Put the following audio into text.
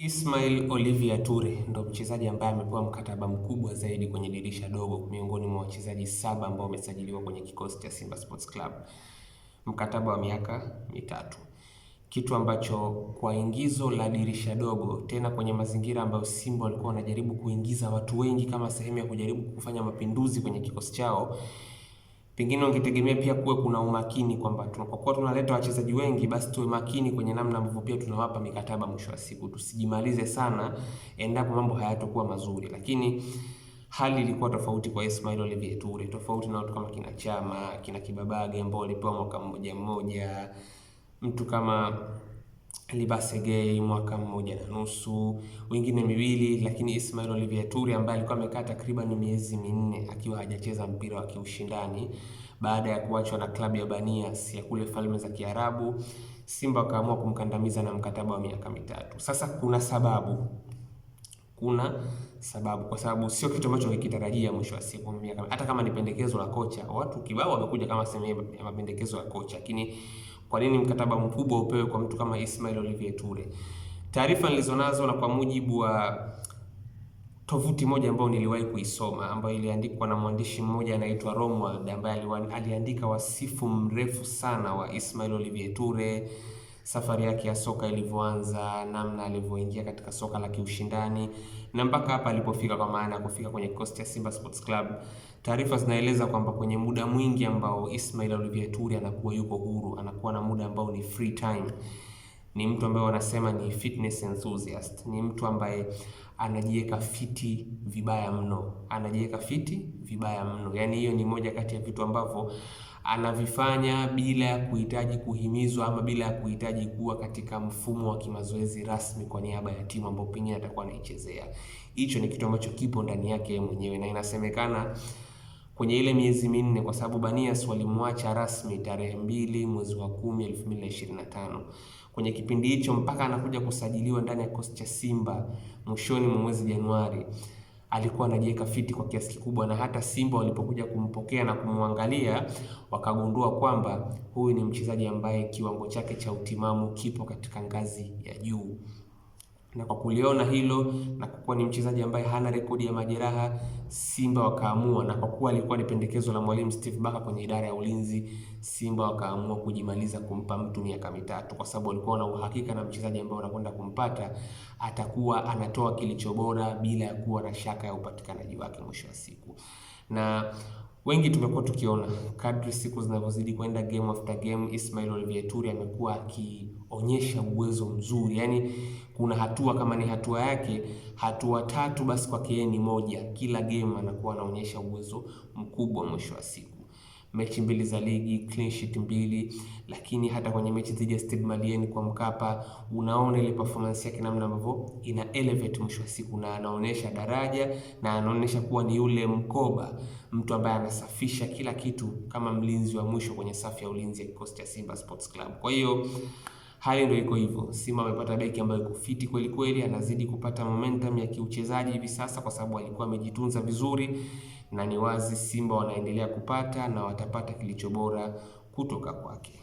Ismail Olivier Toure ndo mchezaji ambaye amepewa mkataba mkubwa zaidi kwenye dirisha dogo miongoni mwa wachezaji 7 ambao wamesajiliwa kwenye kikosi cha Simba Sports Club. Mkataba wa miaka 3. Kitu ambacho kwa ingizo la dirisha dogo, tena kwenye mazingira ambayo Simba walikuwa wanajaribu kuingiza watu wengi kama sehemu ya kujaribu kufanya mapinduzi kwenye kikosi chao, pengine ungetegemea pia kuwe kuna umakini kwamba tunapokuwa tunaleta wachezaji wengi, basi tuwe makini kwenye namna ambavyo pia tunawapa mikataba mwisho wa siku. Tusijimalize sana endapo mambo hayatakuwa mazuri. Lakini hali ilikuwa tofauti kwa Ismail Olivier Toure, tofauti na watu kama kina Chama, kina Kibabage ambao walipewa mwaka mmoja, mtu kama Libase Gay mwaka 1.5, wengine 2, lakini Ismail Olivier Toure ambaye alikuwa amekaa takriban miezi 4 akiwa hajacheza mpira wa kiushindani baada ya kuachwa na klabu ya Banias ya kule Falme za Kiarabu, Simba wakaamua kumkandamiza na mkataba wa miaka 3. Sasa kuna sababu kwa sababu sio kitu ambacho nikitarajia mwisho wa siku. Hata kama ni pendekezo la kocha, watu kibao wamekuja kama sehemu ya mapendekezo ya kocha, lakini kwa nini mkataba mkubwa upewe kwa mtu kama Ismail Olivier Toure? Taarifa nilizonazo na kwa mujibu wa tovuti moja ambayo niliwahi kuisoma, ambayo iliandikwa na mwandishi mmoja anaitwa Romwald, ambaye aliandika wasifu mrefu sana wa Ismail Olivier Toure, safari yake ya soka ilivyoanza, namna alivyoingia katika soka la kiushindani na mpaka hapa alipofika, kwa maana ya kufika kwenye kikosi cha Simba Sports Club. Taarifa zinaeleza kwamba kwenye muda mwingi ambao Ismail Olivier Toure anakuwa yuko huru, anakuwa na muda ambao ni free time, ni mtu ambaye wanasema ni fitness enthusiast, ni mtu ambaye anajiweka fiti vibaya mno, Yani hiyo ni moja kati ya vitu ambavyo anavifanya bila ya kuhitaji kuhimizwa ama bila ya kuhitaji kuwa katika mfumo wa kimazoezi rasmi kwa niaba ya timu ambayo pengine atakuwa anaichezea. Hicho ni kitu ambacho kipo ndani yake mwenyewe, na inasemekana kwenye ile miezi 4, kwa sababu Banias walimwacha rasmi tarehe 2 mwezi wa 10 2025. Kwenye kipindi hicho mpaka anakuja kusajiliwa ndani ya kikosi cha Simba mwishoni mwa mwezi Januari, alikuwa anajiweka fiti kwa kiasi kikubwa, na hata Simba walipokuja kumpokea na kumwangalia wakagundua kwamba huyu ni mchezaji ambaye kiwango chake cha utimamu kipo katika ngazi ya juu. Na kwa kuliona hilo na kwa kuwa ni mchezaji ambaye hana rekodi ya majeraha, Simba wakaamua, na kwa kuwa alikuwa ni pendekezo la mwalimu Steve Barker kwenye idara ya ulinzi, Simba wakaamua kujimaliza kumpa mtu miaka 3, kwa sababu walikuwa na uhakika na mchezaji ambaye wanakwenda kumpata atakuwa anatoa kilicho bora bila ya kuwa na shaka ya upatikanaji wake mwisho wa siku. Na wengi tumekuwa tukiona kadri siku zinavyozidi kwenda, game after game, Ismail Olivier Toure amekuwa akionyesha uwezo mzuri. Yani kuna hatua, kama ni hatua yake, hatua 3 basi kwake yeye ni moja. Kila game anakuwa anaonyesha uwezo mkubwa mwisho wa siku. Mechi 2 za ligi, clean sheet 2, lakini hata kwenye mechi dhidi ya Stade Malien kwa Mkapa, unaona ile performance yake namna ambavyo ina elevate mwisho wa siku, na anaonyesha daraja na anaonyesha kuwa ni yule mkoba, mtu ambaye anasafisha kila kitu kama mlinzi wa mwisho kwenye safu ya ulinzi ya kikosi cha Simba Sports Club. Kwa hiyo hali ndio iko hivyo. Simba amepata beki ambaye yuko fiti kweli kweli, anazidi kupata momentum ya kiuchezaji hivi sasa kwa sababu alikuwa amejitunza vizuri, na ni wazi Simba wanaendelea kupata na watapata kilicho bora kutoka kwake.